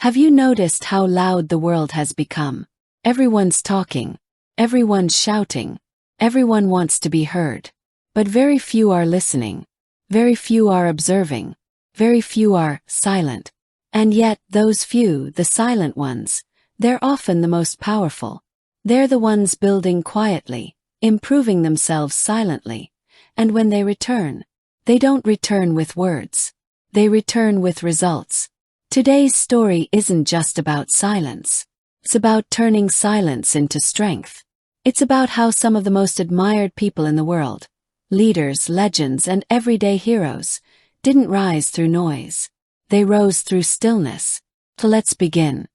Have you noticed how loud the world has become? Everyone's talking. Everyone's shouting. Everyone wants to be heard. But very few are listening. Very few are observing. Very few are silent. And yet, those few, the silent ones, they're often the most powerful. They're the ones building quietly, improving themselves silently. And when they return, they don't return with words. They return with results. Today's story isn't just about silence. It's about turning silence into strength. It's about how some of the most admired people in the world, leaders, legends, and everyday heroes, didn't rise through noise. They rose through stillness. So let's begin.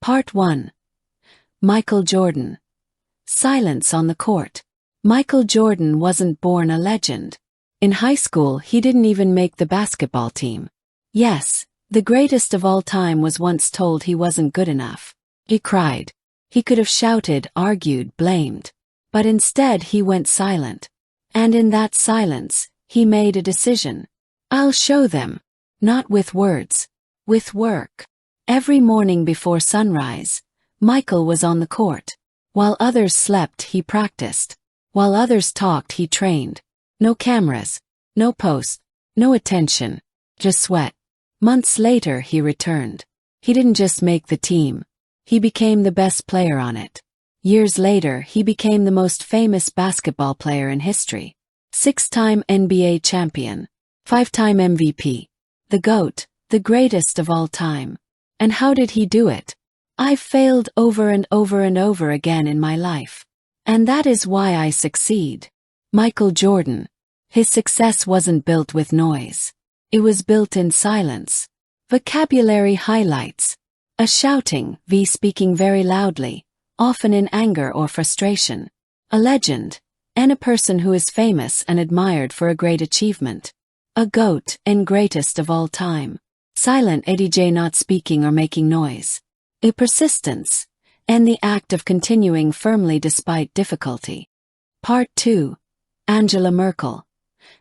Part 1. Michael Jordan. Silence on the court. Michael Jordan wasn't born a legend. In high school, he didn't even make the basketball team. Yes, the greatest of all time was once told he wasn't good enough. He cried. He could have shouted, argued, blamed. But instead he went silent. And in that silence, he made a decision. I'll show them. Not with words. With work. Every morning before sunrise, Michael was on the court. While others slept, he practiced. While others talked, he trained. No cameras. No post. No attention. Just sweat. Months later, he returned. He didn't just make the team. He became the best player on it. Years later, he became the most famous basketball player in history. 6-time NBA champion. 5-time MVP. The GOAT, the greatest of all time. And how did he do it? I've failed over and over and over again in my life. And that is why I succeed. Michael Jordan. His success wasn't built with noise. It was built in silence. Vocabulary highlights. A shouting, speaking very loudly, often in anger or frustration. A legend, and a person who is famous and admired for a great achievement. A GOAT and greatest of all time. Silent ADJ, not speaking or making noise. A persistence, and the act of continuing firmly despite difficulty. Part 2. Angela Merkel.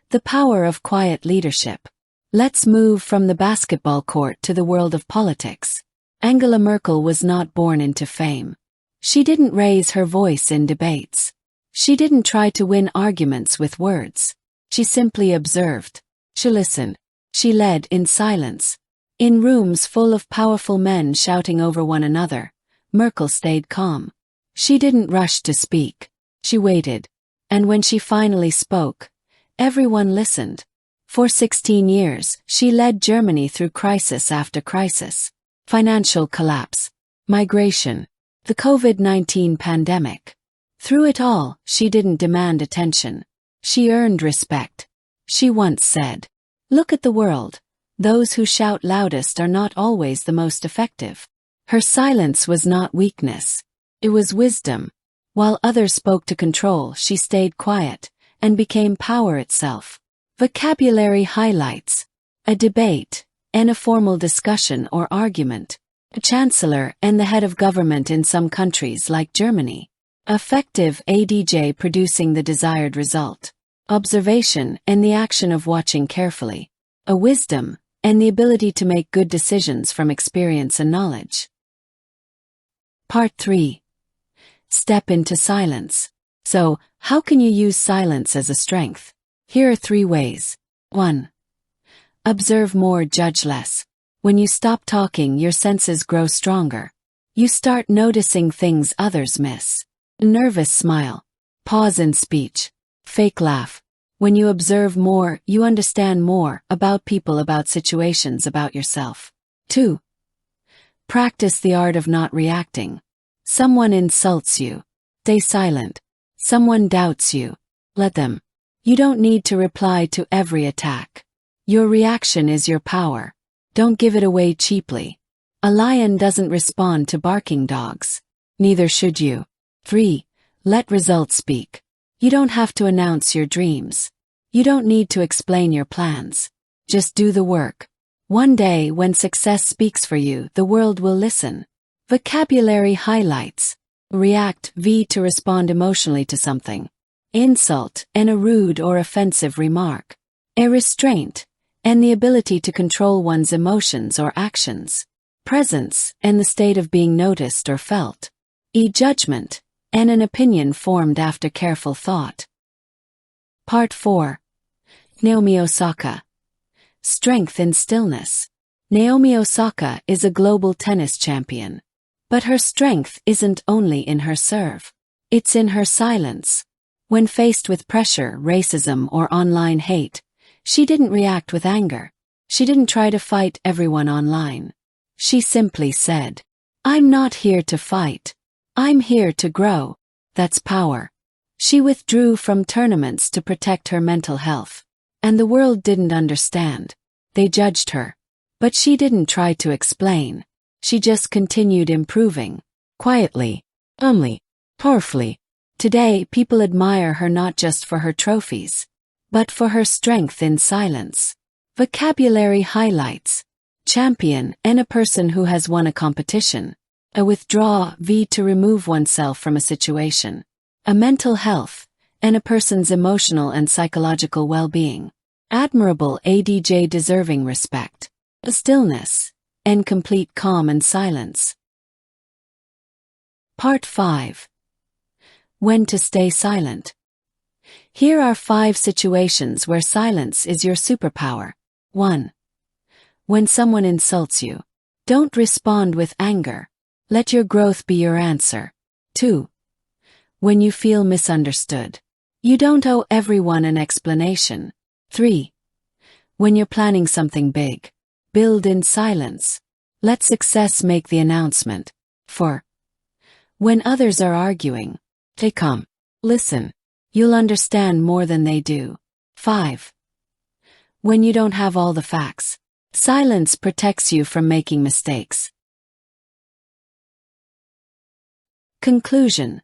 The power of quiet leadership. Let's move from the basketball court to the world of politics. Angela Merkel was not born into fame. She didn't raise her voice in debates. She didn't try to win arguments with words. She simply observed. She listened. She led in silence. In rooms full of powerful men shouting over one another, Merkel stayed calm. She didn't rush to speak. She waited. And when she finally spoke, everyone listened. For 16 years, she led Germany through crisis after crisis. Financial collapse. Migration. The COVID-19 pandemic. Through it all, she didn't demand attention. She earned respect. She once said, "Look at the world. Those who shout loudest are not always the most effective." Her silence was not weakness. It was wisdom. While others spoke to control, she stayed quiet and became power itself. Vocabulary highlights. A debate, and a formal discussion or argument. A chancellor and the head of government in some countries like Germany. Effective ADJ producing the desired result. Observation and the action of watching carefully. A wisdom, and the ability to make good decisions from experience and knowledge. Part 3. Step into silence. So, how can you use silence as a strength? Here are 3 ways. 1. Observe more, judge less. When you stop talking, your senses grow stronger. You start noticing things others miss. Nervous smile. Pause in speech. Fake laugh. When you observe more, you understand more about people, about situations, about yourself. 2. Practice the art of not reacting. Someone insults you. Stay silent. Someone doubts you. Let them. You don't need to reply to every attack. Your reaction is your power. Don't give it away cheaply. A lion doesn't respond to barking dogs. Neither should you. 3. Let results speak. You don't have to announce your dreams. You don't need to explain your plans. Just do the work. One day, when success speaks for you, the world will listen. Vocabulary highlights. React, to respond emotionally to something. Insult, and a rude or offensive remark. A restraint, and the ability to control one's emotions or actions. presence, and the state of being noticed or felt. E. Judgment, and an opinion formed after careful thought. Part 4. Naomi Osaka. Strength in stillness. Naomi Osaka is a global tennis champion. But her strength isn't only in her serve. It's in her silence. When faced with pressure, racism, or online hate, she didn't react with anger. She didn't try to fight everyone online. She simply said, "I'm not here to fight. I'm here to grow." That's power. She withdrew from tournaments to protect her mental health. And the world didn't understand. They judged her. But she didn't try to explain. She just continued improving. Quietly, calmly, powerfully. Today, people admire her not just for her trophies, but for her strength in silence. Vocabulary highlights. Champion, and a person who has won a competition. A withdraw, to remove oneself from a situation. A mental health, and a person's emotional and psychological well-being. Admirable, adj deserving respect. A stillness, and complete calm and silence. Part 5. When to stay silent. Here are 5 situations where silence is your superpower. 1. When someone insults you. Don't respond with anger. Let your growth be your answer. 2. When you feel misunderstood. You don't owe everyone an explanation. 3. When you're planning something big. Build in silence. Let success make the announcement. 4. When others are arguing. Stay calm. Listen. You'll understand more than they do. 5. When you don't have all the facts. Silence protects you from making mistakes. Conclusion.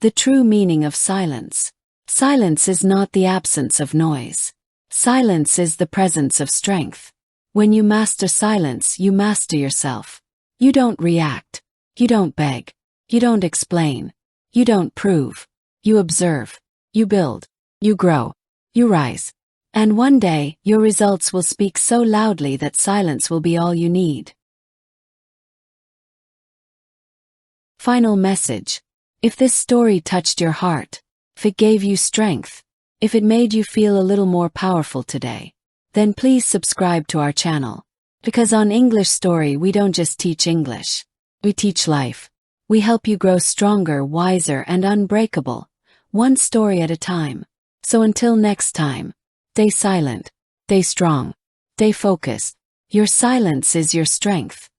The true meaning of silence. Silence is not the absence of noise. Silence is the presence of strength. When you master silence, you master yourself. You don't react. You don't beg. You don't explain. You don't prove. You observe. You build. You grow. You rise. And one day, your results will speak so loudly that silence will be all you need. Final message. If this story touched your heart, if it gave you strength, if it made you feel a little more powerful today, then please subscribe to our channel. Because on English Story we don't just teach English. We teach life. We help you grow stronger, wiser, and unbreakable, one story at a time. So until next time, stay silent, stay strong, stay focused. Your silence is your strength.